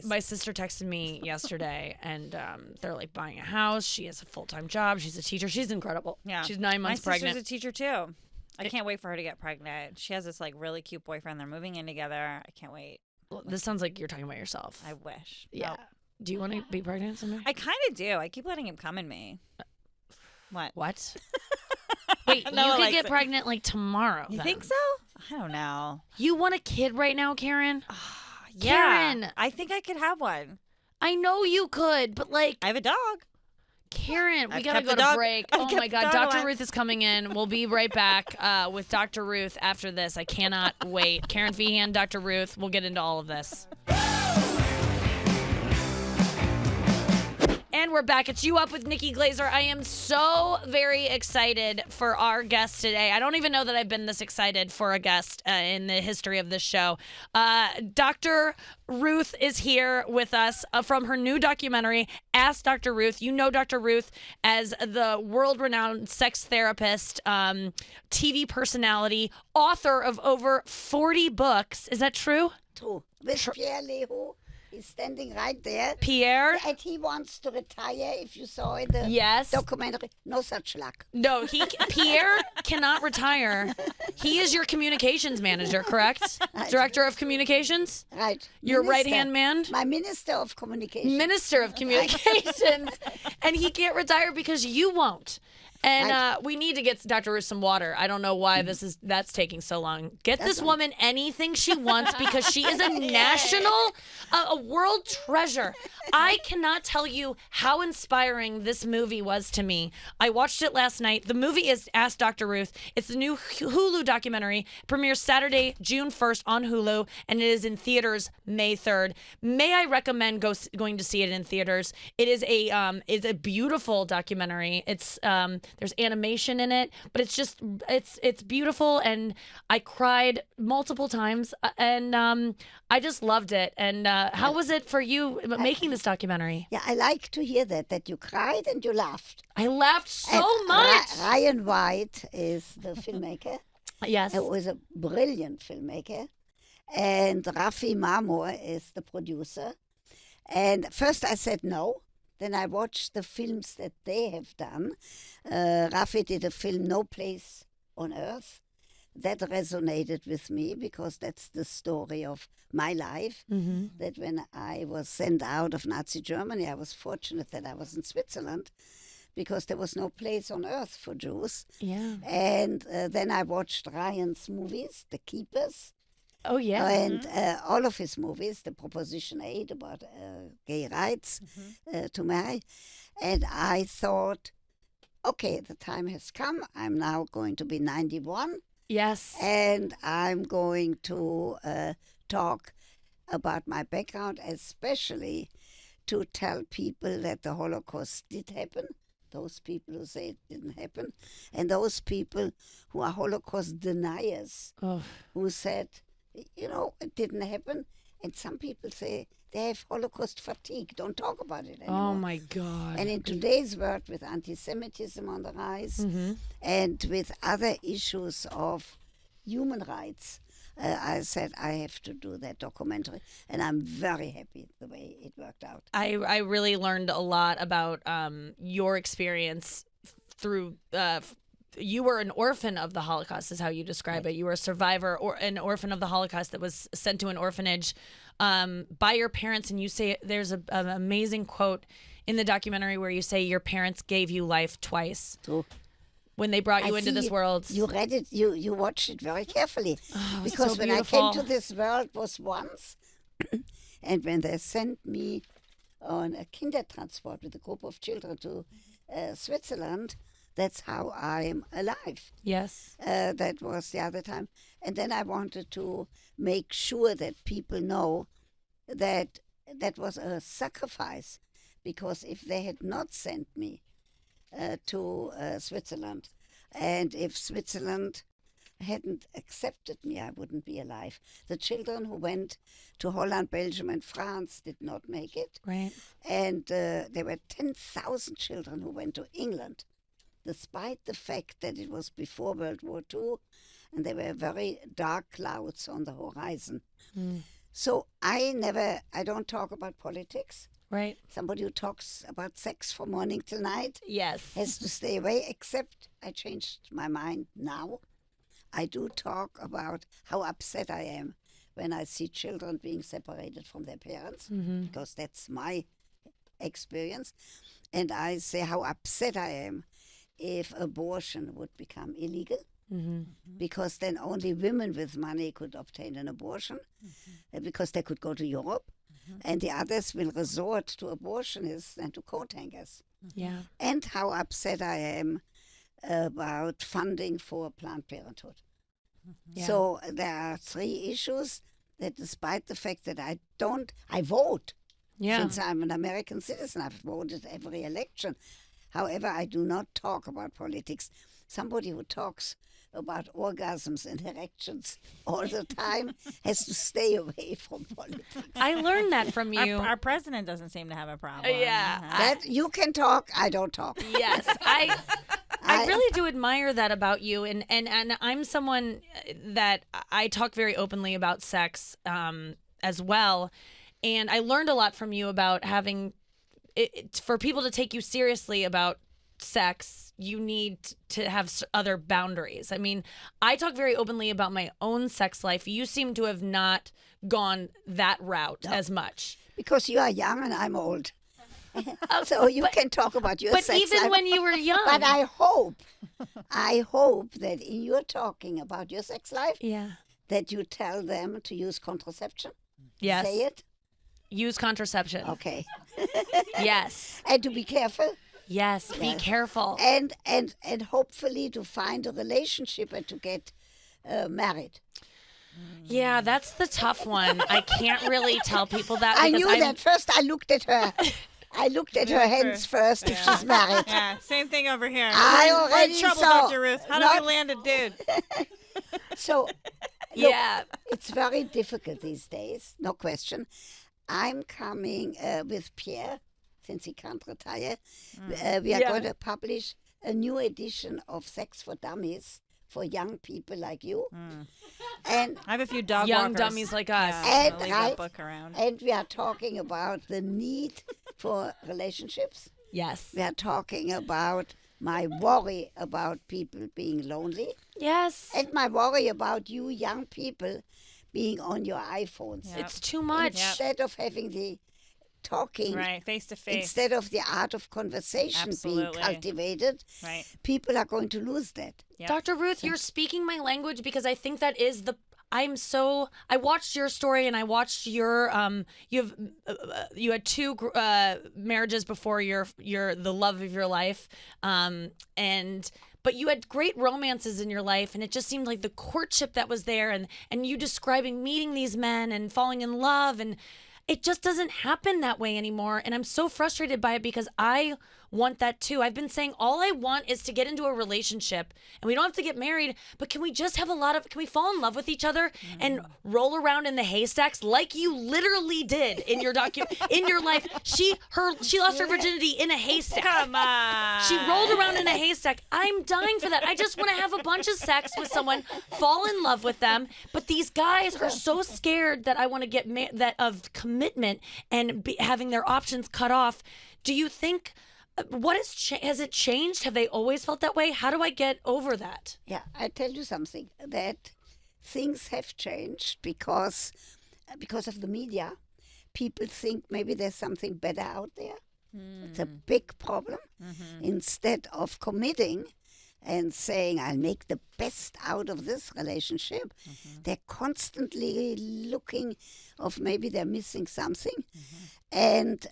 My sister texted me yesterday, and they're like buying a house. She has a full-time job. She's a teacher. She's incredible. Yeah. She's 9 months pregnant. My sister's a teacher too. I can't wait for her to get pregnant. She has this like really cute boyfriend. They're moving in together. I can't wait. Well, this sounds like you're talking about yourself. I wish. Yeah. Nope. Do you want to be pregnant someday? I kind of do. I keep letting him come in me. What? What? Wait, you could get pregnant like tomorrow. You then. think so? I don't know. You want a kid right now, Kerryn? Yeah. Kerryn. I think I could have one. I know you could, but like... I have a dog. Kerryn, we I've gotta kept go the to dog- break. I've Oh kept my the God, dog Dr. alive. Ruth is coming in. We'll be right back with Dr. Ruth after this. I cannot wait. Kerryn Feehan, Dr. Ruth. We'll get into all of this. And we're back. It's You Up with Nikki Glaser. I am so very excited for our guest today. I don't even know that I've been this excited for a guest in the history of this show. Dr. Ruth is here with us from her new documentary, Ask Dr. Ruth. You know Dr. Ruth as the world-renowned sex therapist, TV personality, author of over 40 books. Is that true? True. With Pierre Leho. He's standing right there. Pierre? And he wants to retire, if you saw in the Yes. documentary. No such luck. No, Pierre cannot retire. He is your communications manager, correct? Director of communications? Right. Your Minister. right-hand man? My Minister of Communication. Minister of Communications. And he can't retire because you won't. And we need to get Dr. Ruth some water. I don't know why that's taking so long. Get this woman anything she wants because she is a national, a world treasure. I cannot tell you how inspiring this movie was to me. I watched it last night. The movie is Ask Dr. Ruth. It's the new Hulu documentary. It premieres Saturday, June 1st on Hulu, and it is in theaters May 3rd. May I recommend going to see it in theaters? It is a beautiful documentary. It's there's animation in it, but it's beautiful, and I cried multiple times, and I just loved it. And how was it for you making this documentary? Yeah, I like to hear that you cried and you laughed. I laughed so And much. Ryan White is the filmmaker. Yes. He was a brilliant filmmaker. And Rafi Marmor is the producer. And first I said no. Then I watched the films that they have done. Rafi did a film, No Place on Earth. That resonated with me because that's the story of my life. Mm-hmm. That when I was sent out of Nazi Germany, I was fortunate that I was in Switzerland because there was no place on earth for Jews. Yeah. And then I watched Ryan's movies, The Keepers. Oh, yeah. And all of his movies, The Proposition 8 about gay rights to marry. And I thought, okay, the time has come. I'm now going to be 91. Yes. And I'm going to talk about my background, especially to tell people that the Holocaust did happen, those people who say it didn't happen, and those people who are Holocaust deniers, who said, it didn't happen. And some people say they have Holocaust fatigue, don't talk about it anymore. Oh, my God. And in today's world, with anti-Semitism on the rise and with other issues of human rights, I said I have to do that documentary. And I'm very happy the way it worked out. I really learned a lot about your experience through... you were an orphan of the Holocaust, is how you describe it. You were a survivor or an orphan of the Holocaust that was sent to an orphanage by your parents. And you say there's an amazing quote in the documentary where you say your parents gave you life twice. So when they brought you into this world. You read it, you watched it very carefully. Oh, because so when I beautiful. came to this world was once, and when they sent me on a Kindertransport with a group of children to Switzerland, that's how I'm alive. Yes. That was the other time. And then I wanted to make sure that people know that that was a sacrifice, because if they had not sent me to Switzerland, and if Switzerland hadn't accepted me, I wouldn't be alive. The children who went to Holland, Belgium, and France did not make it. Right. And there were 10,000 children who went to England, despite the fact that it was before World War II, and there were very dark clouds on the horizon. So I don't talk about politics. Right. Somebody who talks about sex from morning till night Yes. has to stay away, except I changed my mind now. I do talk about how upset I am when I see children being separated from their parents, because that's my experience. And I say how upset I am if abortion would become illegal, because then only women with money could obtain an abortion, because they could go to Europe, and the others will resort to abortionists and to coat hangers. Yeah. And how upset I am about funding for Planned Parenthood. Yeah. So there are three issues that, despite the fact that I vote. Yeah. Since I'm an American citizen, I've voted every election. However, I do not talk about politics. Somebody who talks about orgasms and erections all the time has to stay away from politics. I learned that from you. Our president doesn't seem to have a problem. Yeah. That you can talk, I don't talk. Yes, I really do admire that about you, and I'm someone that I talk very openly about sex as well, and I learned a lot from you about having for people to take you seriously about sex. You need to have other boundaries. I mean, I talk very openly about my own sex life. You seem to have not gone that route as much. Because you are young and I'm old. So you can talk about your But sex even life. when you were young. But I hope that in your talking about your sex life, Yeah. that you tell them to use contraception. Yes. Say it. Use contraception. Okay. Yes. And to be careful. Yes. Be careful. And hopefully to find a relationship and to get married. Yeah, that's the tough one. I can't really tell people that. I because knew that. First I looked at her. I looked at her hands first if she's married. Yeah, same thing over here. I We're already in trouble, saw. Dr. Ruth. How do Not- we land a dude? So, look, Yeah. it's very difficult these days, no question. I'm coming with Pierre, since he can't retire. We are going to publish a new edition of Sex for Dummies for young people like you. And I have a few dog Young walkers. dummies like us. Yeah, And I'll leave right. that book around. and we are talking about the need for relationships. Yes. We are talking about my worry about people being lonely Yes. and my worry about you young people being on your iPhones. Yep. It's too much. Instead of having the talking, Right, face to face. instead of the art of conversation being Absolutely. cultivated, Right. people are going to lose that. Yep. Dr. Ruth, you're speaking my language because I think that is I watched your story and I watched your you had two marriages before your the love of your life, but you had great romances in your life, and it just seemed like the courtship that was there, and you describing meeting these men and falling in love, and it just doesn't happen that way anymore. And I'm so frustrated by it because I want that too. I've been saying all I want is to get into a relationship, and we don't have to get married, but can we just have can we fall in love with each other and roll around in the haystacks like you literally did in your in your life? She lost her virginity in a haystack. Come on. She rolled around in a haystack. I'm dying for that. I just want to have a bunch of sex with someone, fall in love with them. But these guys are so scared that I want to get of commitment and having their options cut off. Do you think what has it changed? Have they always felt that way? How do I get over that? Yeah, I tell you something, that things have changed because of the media. People think maybe there's something better out there. It's a big problem. Instead of committing and saying, I'll make the best out of this relationship, they're constantly looking of maybe they're missing something, and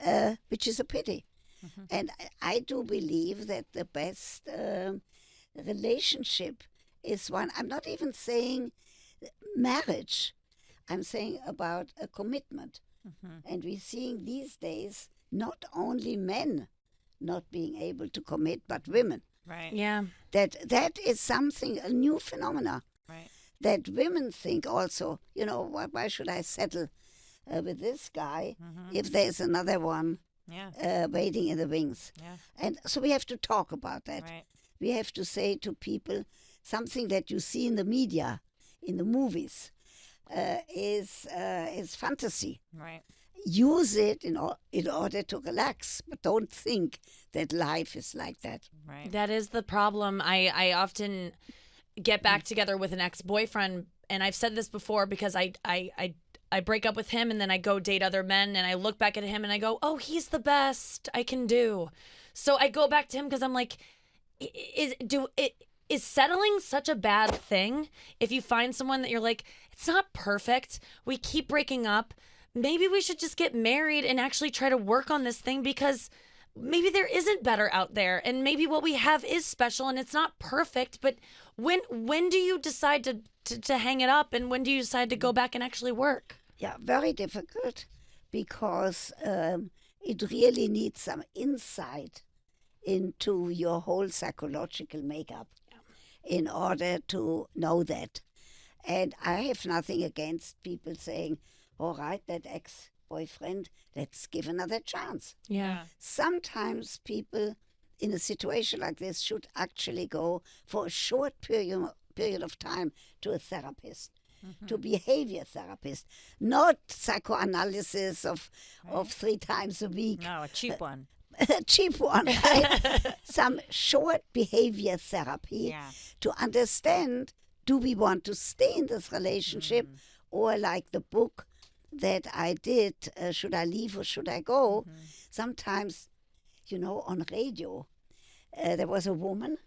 which is a pity. And I do believe that the best relationship is one, I'm not even saying marriage, I'm saying about a commitment. And we're seeing these days not only men not being able to commit, but women. Right. Yeah. That is something, a new phenomena. Right. That women think also, why should I settle with this guy if there's another one Yeah. waiting in the wings? Yeah. And so we have to talk about that. Right. We have to say to people something that you see in the media, in the movies. is fantasy. Right. Use it in order to relax, but don't think that life is like that. Right. That is the problem. I often get back together with an ex-boyfriend, and I've said this before because I break up with him and then I go date other men, and I look back at him and I go, oh, he's the best I can do. So I go back to him because I'm like, is settling such a bad thing? If you find someone that you're like, it's not perfect, we keep breaking up, maybe we should just get married and actually try to work on this thing, because maybe there isn't better out there, and maybe what we have is special and it's not perfect. But when do you decide to hang it up, and when do you decide to go back and actually work? Yeah, very difficult, because it really needs some insight into your whole psychological makeup in order to know that. And I have nothing against people saying, all right, that ex-boyfriend, let's give another chance. Yeah. Sometimes people in a situation like this should actually go for a short period of time to a therapist, to a behavior therapist, not psychoanalysis of 3 times a week. No, a cheap one. A cheap one, right? Some short behavior therapy to understand, do we want to stay in this relationship, or like the book that I did, should I leave or should I go? Sometimes, on radio, there was a woman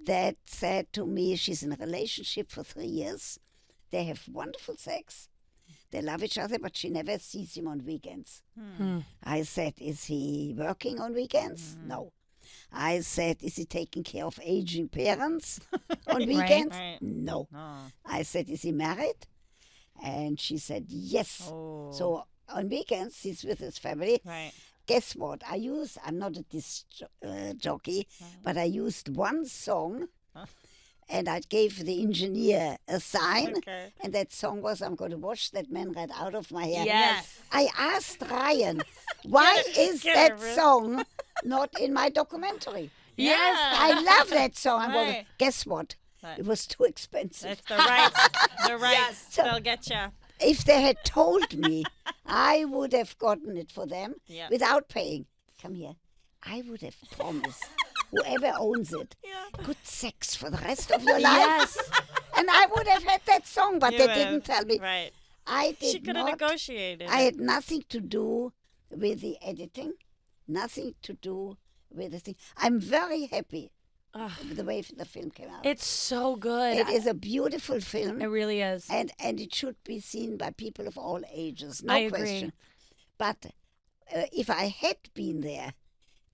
that said to me, she's in a relationship for 3 years. They have wonderful sex. They love each other, but she never sees him on weekends. I said, is he working on weekends? No. I said, is he taking care of aging parents on weekends? Right. No. Oh. I said, is he married? And she said, yes. Oh. So on weekends, he's with his family. Right. Guess what? I'm not a disc jockey, but I used one song, and I gave the engineer a sign, Okay. and that song was, I'm going to wash that man right out of my hair. Yes. I asked Ryan, why is Get that it, Ruth. song not in my documentary? Yes. I love that song. I'm going, Right. guess what? Right. It was too expensive. That's the rights. The rights. So- They'll get you. If they had told me, I would have gotten it for them Yeah. without paying. Come here. I would have promised whoever owns it good sex for the rest of your life. Yes. And I would have had that song, but You they have- didn't tell me. Right. I did She could have not. negotiated. I had nothing to do with the editing, nothing to do with the thing. I'm very happy with the way the film came out. It's so good. It is a beautiful film. It really is. And it should be seen by people of all ages, no I agree. question. But if I had been there,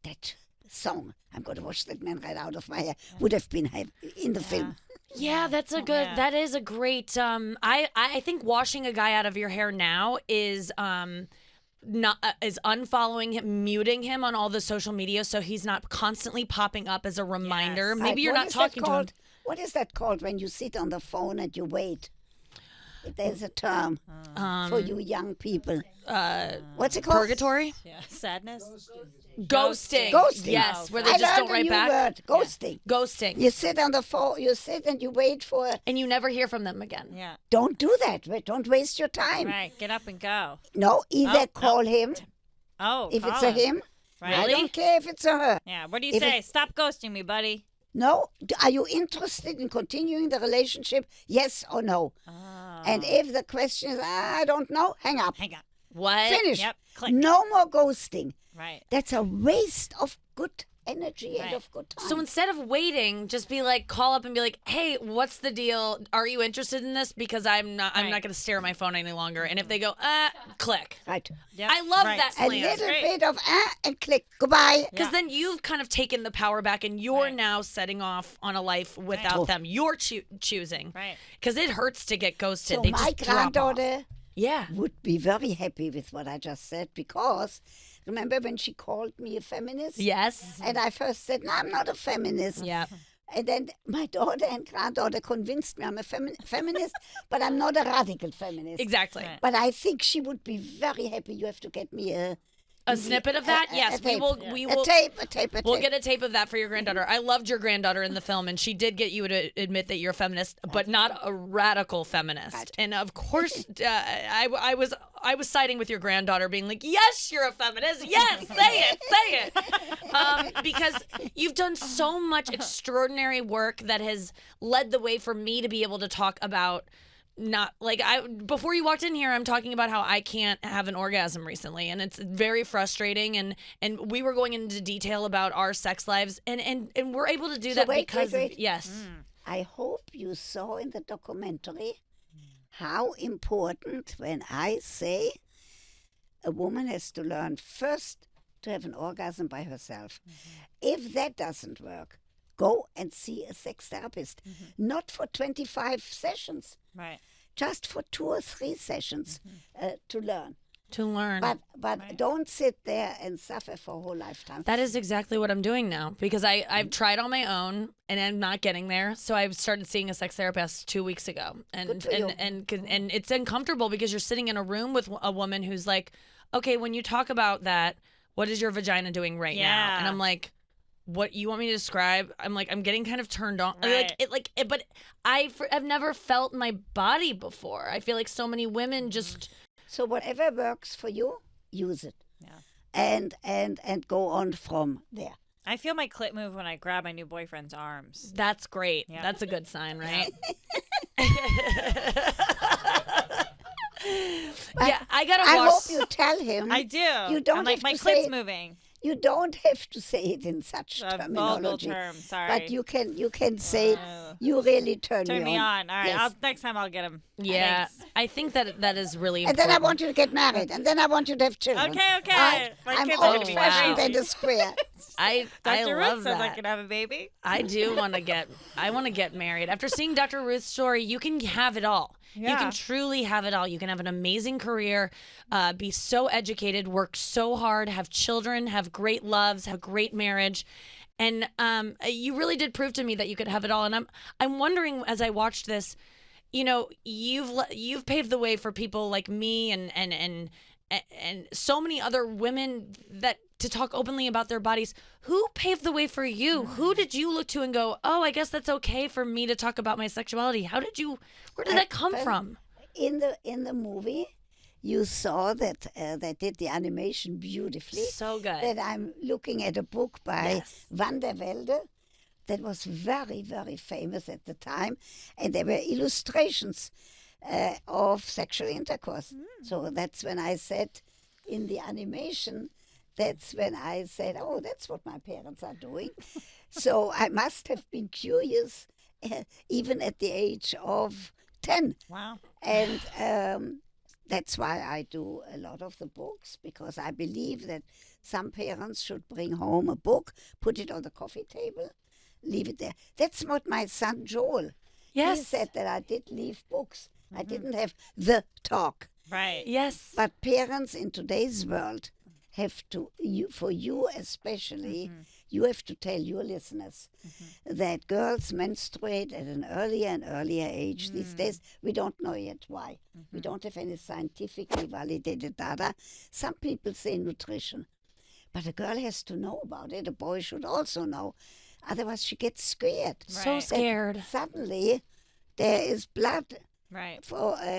that song, I'm going to wash that man right out of my hair, would have been in the film. Yeah, that's a good. Yeah. That is a great. I think washing a guy out of your hair now is not is unfollowing him, muting him on all the social media, so he's not constantly popping up as a reminder. Yes. Maybe you're What not is that talking to him. called? What is that called when you sit on the phone and you wait? There's a term for you young people. What's it called? Purgatory, Yeah. Sadness. ghosting. Ghosting. Yes, where they I just learned don't a write new back. word, ghosting. Ghosting, You sit on the phone, you sit and you wait for. and you never hear from them again. Yeah. Don't do that. Don't waste your time. Right. Get up and go. No, either Oh, call him Oh. if it's a Collin. him. Right. I don't care if it's a her. Yeah. What do you If say? Stop ghosting me, buddy. No, are you interested in continuing the relationship? Yes or no? Oh. And if the question is, I don't know, hang up. Hang on. What? Finish. Yep. Click. No more ghosting. Right. That's a waste of good energy and Right. of good time. So instead of waiting, just be like, call up and be like, "Hey, what's the deal? Are you interested in this? Because I'm not Right. going to stare at my phone any longer." And if they go, click. right. Yep. I love Right. that A plan. little great. bit of and click. Goodbye. Because Yeah. then you've kind of taken the power back, and you're Right. now setting off on a life without Right. them. You're choosing. Right. Because it hurts to get ghosted. So They my just drop off. granddaughter Yeah. would be very happy with what I just said, because remember when she called me a feminist? Yes. And I first said, no, I'm not a feminist. Yeah. And then my daughter and granddaughter convinced me I'm a feminist, but I'm not a radical feminist. Exactly. Right. But I think she would be very happy. You have to get me a A snippet of that? Yes, we will. tape. We A will. tape. We'll get a tape of that for your granddaughter. I loved your granddaughter in the film, and she did get you to admit that you're a feminist, but not a radical feminist. Right. And of course, I was siding with your granddaughter, being like, "Yes, you're a feminist. Yes, say it." Because you've done so much extraordinary work that has led the way for me to be able to talk about. Not like before you walked in here, I'm talking about how I can't have an orgasm recently, and it's very frustrating. And we were going into detail about our sex lives, and we're able to do that because of yes. I hope you saw in the documentary how important when I say a woman has to learn first to have an orgasm by herself. If that doesn't work, go and see a sex therapist. Not for 25 sessions. Right. Just for 2 or 3 sessions to learn. To learn. But don't sit there and suffer for a whole lifetime. That is exactly what I'm doing now because I've tried on my own and I'm not getting there. So I've started seeing a sex therapist 2 weeks ago, and it's uncomfortable because you're sitting in a room with a woman who's like, okay, when you talk about that, what is your vagina doing right now? And I'm like, what you want me to describe? I'm like, I'm getting kind of turned on. Right. But I've never felt my body before. I feel like so many women just. So whatever works for you, use it. Yeah. And go on from there. I feel my clit move when I grab my new boyfriend's arms. That's great. Yeah. That's a good sign, right? Yeah, I gotta I watch. hope you tell him. I do. You don't I'm like, have my to say clit's it. moving. You don't have to say it in such Vulgar terminology. term. Sorry. But you can say you really turn me on. All right. Yes. Next time I'll get him. Yeah, Thanks. I think that is really And important. then I want you to get married. And then I want you to have children. Okay. My I'm kids are gonna old be fashioned crazy. and a square. I Dr. love Ruth says I that. can have a baby. I do want to get. I want to get married. After seeing Dr. Ruth's story, you can have it all. You Yeah. can truly have it all. You can have an amazing career, be so educated, work so hard, have children, have great loves, have a great marriage, and you really did prove to me that you could have it all. And I'm wondering as I watched this, you know, you've paved the way for people like me and so many other women that to talk openly about their bodies. Who paved the way for you? Who did you look to and go, oh, I guess that's okay for me to talk about my sexuality? Where did that come from? In the movie, you saw that they did the animation beautifully. So good. That I'm looking at a book by Yes. Van der Velde that was very, very famous at the time. And there were illustrations of sexual intercourse. So that's when I said in the animation, that's when I said, oh, that's what my parents are doing. So I must have been curious even at the age of 10. Wow. And that's why I do a lot of the books, because I believe that some parents should bring home a book, put it on the coffee table, leave it there. That's what my son Joel, Yes. he said that I did leave books. I didn't have the talk. Right. Yes. But parents in today's world have to, for you especially, you have to tell your listeners that girls menstruate at an earlier and earlier age these days. We don't know yet why. We don't have any scientifically validated data. Some people say nutrition. But a girl has to know about it. A boy should also know. Otherwise, she gets scared. So Right. scared. Suddenly, there is blood Right.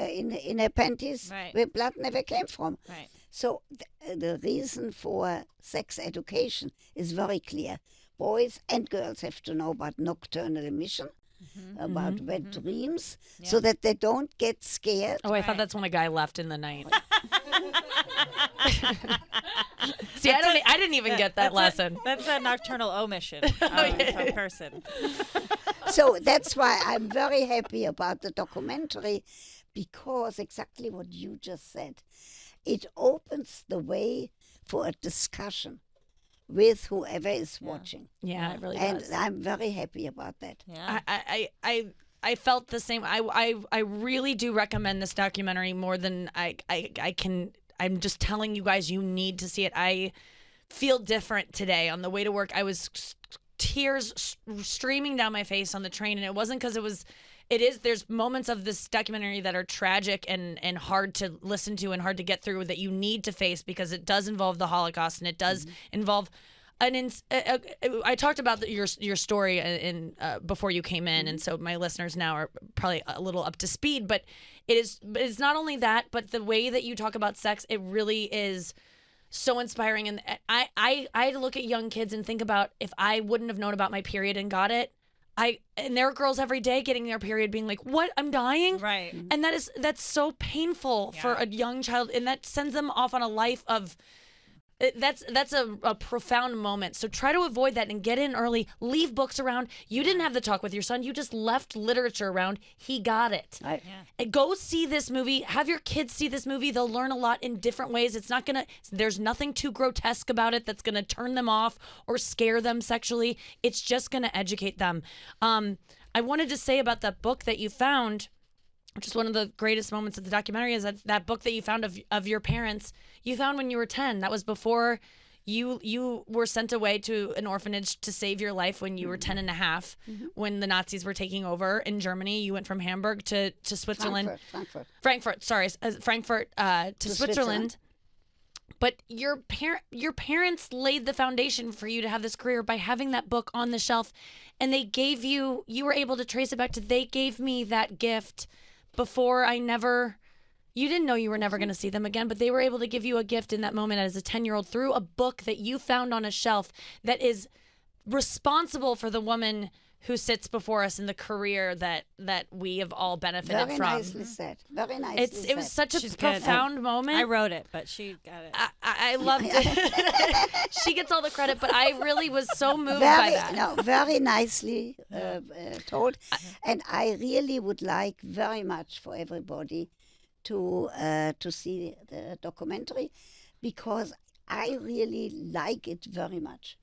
in her panties Right. where blood never came from. Right. So the reason for sex education is very clear. Boys and girls have to know about nocturnal emission, about wet dreams, so that they don't get scared. Oh, I thought Right. that's when a guy left in the night. See, I didn't even get that lesson. That's a nocturnal omission of a person. So that's why I'm very happy about the documentary, because exactly what you just said, it opens the way for a discussion with whoever is watching. Yeah, it really And does. I'm very happy about that. Yeah. I felt the same. I really do recommend this documentary more than I can. I'm just telling you guys, you need to see it. I feel different today. On the way to work, I was tears streaming down my face on the train, and it wasn't because there's moments of this documentary that are tragic and hard to listen to and hard to get through that you need to face because it does involve the Holocaust and it does involve I talked about your story before you came in, and so my listeners now are probably a little up to speed. But it's not only that, but the way that you talk about sex, it really is so inspiring. And I look at young kids and think about if I wouldn't have known about my period and got it. And there are girls every day getting their period being like, what? I'm dying? Right. And that's so painful for a young child, and that sends them off on a life of. That's a profound moment. So try to avoid that and get in early. Leave books around. You didn't have the talk with your son. You just left literature around. He got it. And go see this movie. Have your kids see this movie. They'll learn a lot in different ways. There's nothing too grotesque about it that's gonna turn them off or scare them sexually. It's just gonna educate them. I wanted to say about that book that you found, which is one of the greatest moments of the documentary, is that book that you found of your parents, you found when you were 10. That was before you were sent away to an orphanage to save your life when you were 10 and a half, when the Nazis were taking over in Germany. You went from Hamburg to Switzerland. Frankfurt to Switzerland. But your parents laid the foundation for you to have this career by having that book on the shelf, and you were able to trace it back to, they gave me that gift before you didn't know you were never going to see them again, but they were able to give you a gift in that moment as a 10-year-old through a book that you found on a shelf that is responsible for the woman who sits before us in the career that we have all benefited Very from. Nicely said. Very nicely said. It was such a She's profound good. moment. I wrote it, but she got it. I loved it. She gets all the credit, but I really was so moved by that. No, very nicely told. And I really would like very much for everybody to see the documentary, because I really like it very much.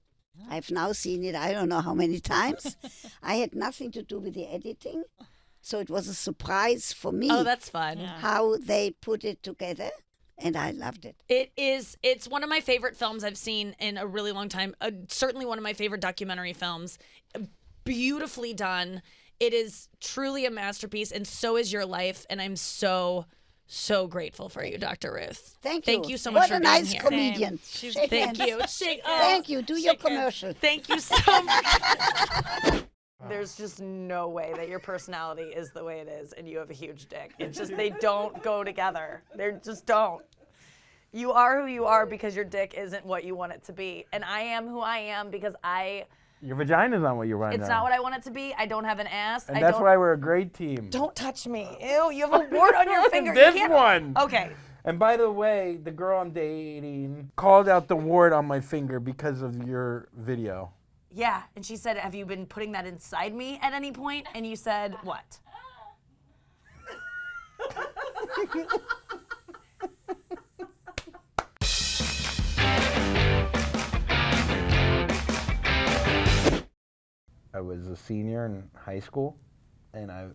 I've now seen it I don't know how many times. I had nothing to do with the editing, so it was a surprise for me. Oh, that's fun. How they put it together, and I loved it. It's one of my favorite films I've seen in a really long time. Certainly one of my favorite documentary films. Beautifully done. It is truly a masterpiece, and so is your life, and I'm so grateful for you, Dr. Ruth. Thank you. Thank you so much for being here. What a nice comedian. Thank you. Thank you. Do your commercial. Thank you so much. There's just no way that your personality is the way it is and you have a huge dick. It's just, they don't go together. They just don't. You are who you are because your dick isn't what you want it to be. And I am who I am because your vagina's not what you want. It's not what I want it to be. I don't have an ass. And that's why we're a great team. Don't touch me. Ew, you have a wart on your finger. This one. Okay. And by the way, the girl I'm dating called out the wart on my finger because of your video. Yeah, and she said, have you been putting that inside me at any point? And you said, what? I was a senior in high school, and I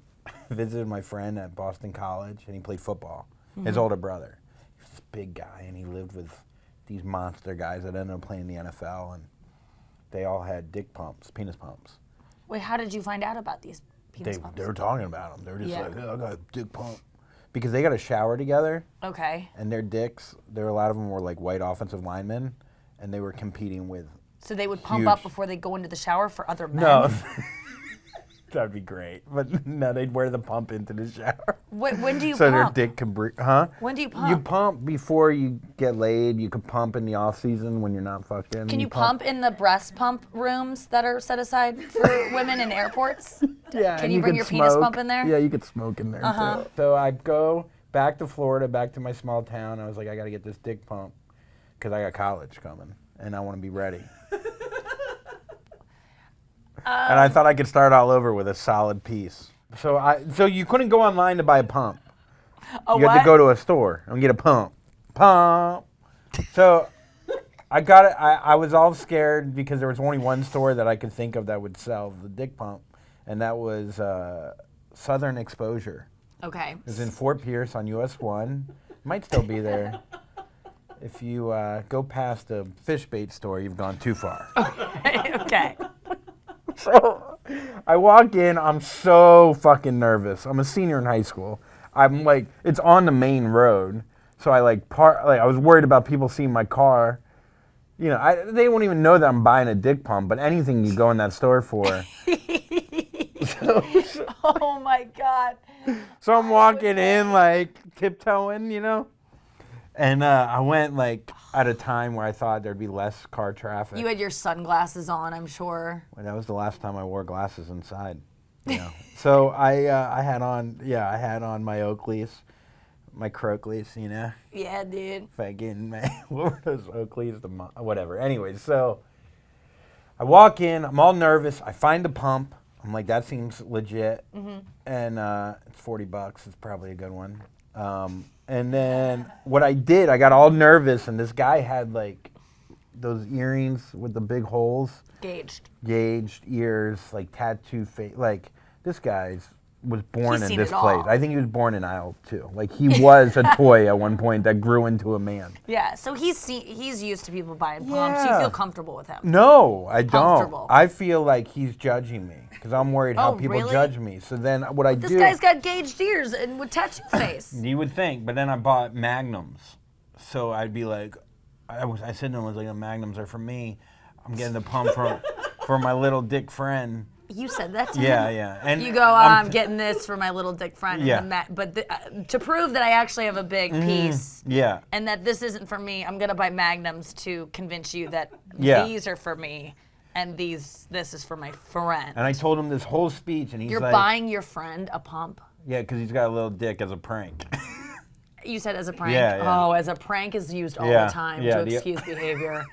visited my friend at Boston College, and he played football. His older brother. He was this big guy, and he lived with these monster guys that ended up playing in the NFL, and they all had dick pumps, penis pumps. Wait, how did you find out about these penis pumps? They were talking about them. They were just like, oh, I got a dick pump. Because they got a shower together. Okay. And their dicks, a lot of them were like white offensive linemen, and they were competing with. So they would pump up before they go into the shower for other men? No. That'd be great. But no, they'd wear the pump into the shower. When do you so pump? their dick can breathe. Huh? When do you pump? You pump before you get laid. You can pump in the off season when you're not fucking. Can you pump in the breast pump rooms that are set aside for women in airports? Yeah. Can you bring your penis pump in there? Yeah, you could smoke in there too. So I'd go back to Florida, back to my small town. I was like, I got to get this dick pump because I got college coming and I want to be ready. And I thought I could start all over with a solid piece. So you couldn't go online to buy a pump. You had to go to a store and get a pump. Pump. So I got it. I was all scared because there was only one store that I could think of that would sell the dick pump, and that was Southern Exposure. Okay. It was in Fort Pierce on US 1. Might still be there. If you go past a fish bait store, you've gone too far. Okay. So I walk in. I'm so fucking nervous. I'm a senior in high school. I'm like, it's on the main road. So I I was worried about people seeing my car. You know, they won't even know that I'm buying a dick pump, but anything you go in that store for. Oh my God. So I'm walking in like tiptoeing, you know? And I went like at a time where I thought there'd be less car traffic. You had your sunglasses on, I'm sure. Well, that was the last time I wore glasses inside. You know? So I had on my Oakleys, my Croakleys, you know? Yeah, dude. Fucking, what were those Oakleys? Whatever. Anyways, so I walk in, I'm all nervous. I find the pump. I'm like, that seems legit. Mm-hmm. And it's $40. It's probably a good one. And then what I did, I got all nervous, and this guy had like those earrings with the big holes. Gauged ears, like tattoo face. Like, this guy's was born in this place. I think he was born in aisle 2. Like, he was a toy at one point that grew into a man. Yeah, so he's used to people buying pumps. You feel comfortable with him? No, I don't. I feel like he's judging me because I'm worried how people judge me. So then what I do... This guy's got gauged ears and with tattoo face. You would think, but then I bought Magnums. So I'd be like, I said to him, I was like, the Magnums are for me. I'm getting the pump for my little dick friend. You said that to him? Yeah. And you go, I'm getting this for my little dick friend. Yeah. But to prove that I actually have a big piece and that this isn't for me, I'm going to buy Magnums to convince you that these are for me and this is for my friend. And I told him this whole speech, and he's You're like... You're buying your friend a pump? Yeah, because he's got a little dick as a prank. You said as a prank? Yeah. Oh, as a prank is used all the time to excuse behavior.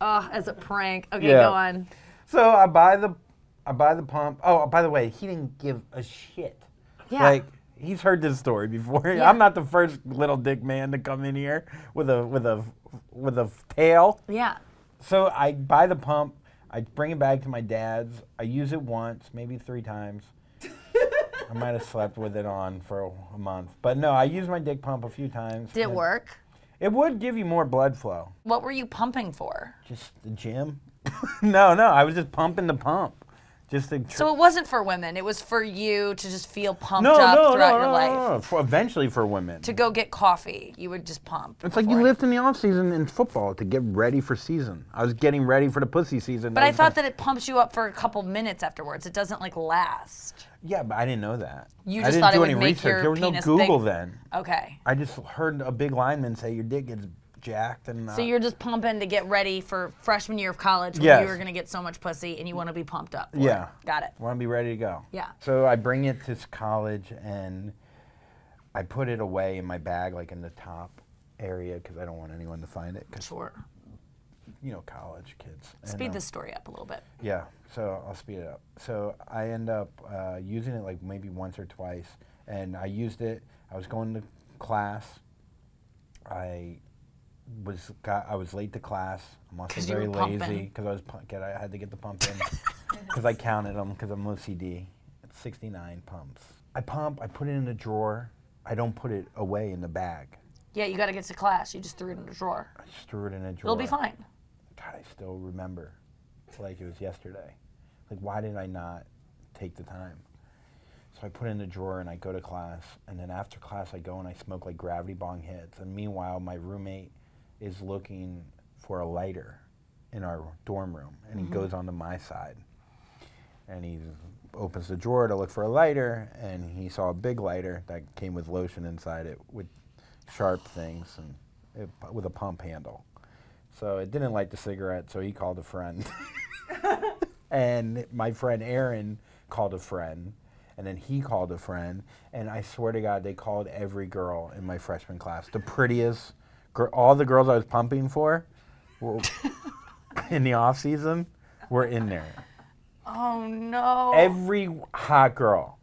Oh, as a prank. Okay, go on. So I buy the pump. Oh, by the way, he didn't give a shit. Yeah. Like, he's heard this story before. Yeah. I'm not the first little dick man to come in here with a tail. Yeah. So I buy the pump. I bring it back to my dad's. I use it once, maybe 3 times. I might have slept with it on for a month. But no, I used my dick pump a few times. Did it work? It would give you more blood flow. What were you pumping for? Just the gym. No, I was just pumping the pump. So it wasn't for women. It was for you to just feel pumped up throughout your life. No. Eventually for women. To go get coffee, you would just pump. It's like you lived in the off season in football to get ready for season. I was getting ready for the pussy season. But I thought that it pumps you up for a couple minutes afterwards. It doesn't last. Yeah, but I didn't know that. You just thought it would make your There was no Google then. Okay. I just heard a big lineman say your dick gets jacked and. So you're just pumping to get ready for freshman year of college when you were gonna get so much pussy and you want to be pumped up. Yeah. Got it. Want to be ready to go. Yeah. So I bring it to college and I put it away in my bag, like in the top area, because I don't want anyone to find it. Sure. You know, college kids. Speed this story up a little bit. Yeah. So I'll speed it up. So I end up using it like maybe once or twice, and I used it. I was going to class. I was late to class. I'm also very lazy because I had to get the pump in because I counted them because I'm OCD. It's 69 pumps. I put it in the drawer. I don't put it away in the bag. Yeah, you got to get to class. You just threw it in the drawer. I just threw it in a drawer. It'll be fine. God, I still remember like it was yesterday. Like, why did I not take the time? So I put it in the drawer and I go to class, and then after class I go and I smoke like gravity bong hits, and meanwhile my roommate is looking for a lighter in our dorm room, and he goes onto my side, and he opens the drawer to look for a lighter, and he saw a big lighter that came with lotion inside it with sharp things and with a pump handle. So it didn't light the cigarette, so he called a friend. And my friend Aaron called a friend, and then he called a friend, and I swear to God, they called every girl in my freshman class. The prettiest, all the girls I was pumping for were in the off season were in there. Oh no. Every hot girl,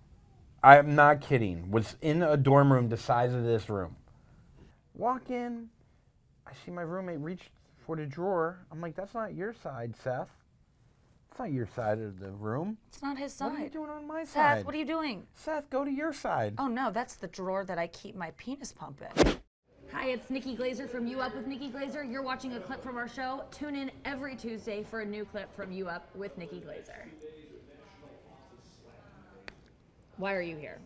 I'm not kidding, was in a dorm room the size of this room. Walk in, I see my roommate reach for the drawer. I'm like, that's not your side, Seth. It's not your side of the room. It's not his side. What are you doing on my side? Seth, what are you doing? Seth, go to your side. Oh no, that's the drawer that I keep my penis pump in. Hi, it's Nikki Glaser from You Up with Nikki Glaser. You're watching a clip from our show. Tune in every Tuesday for a new clip from You Up with Nikki Glaser. Why are you here?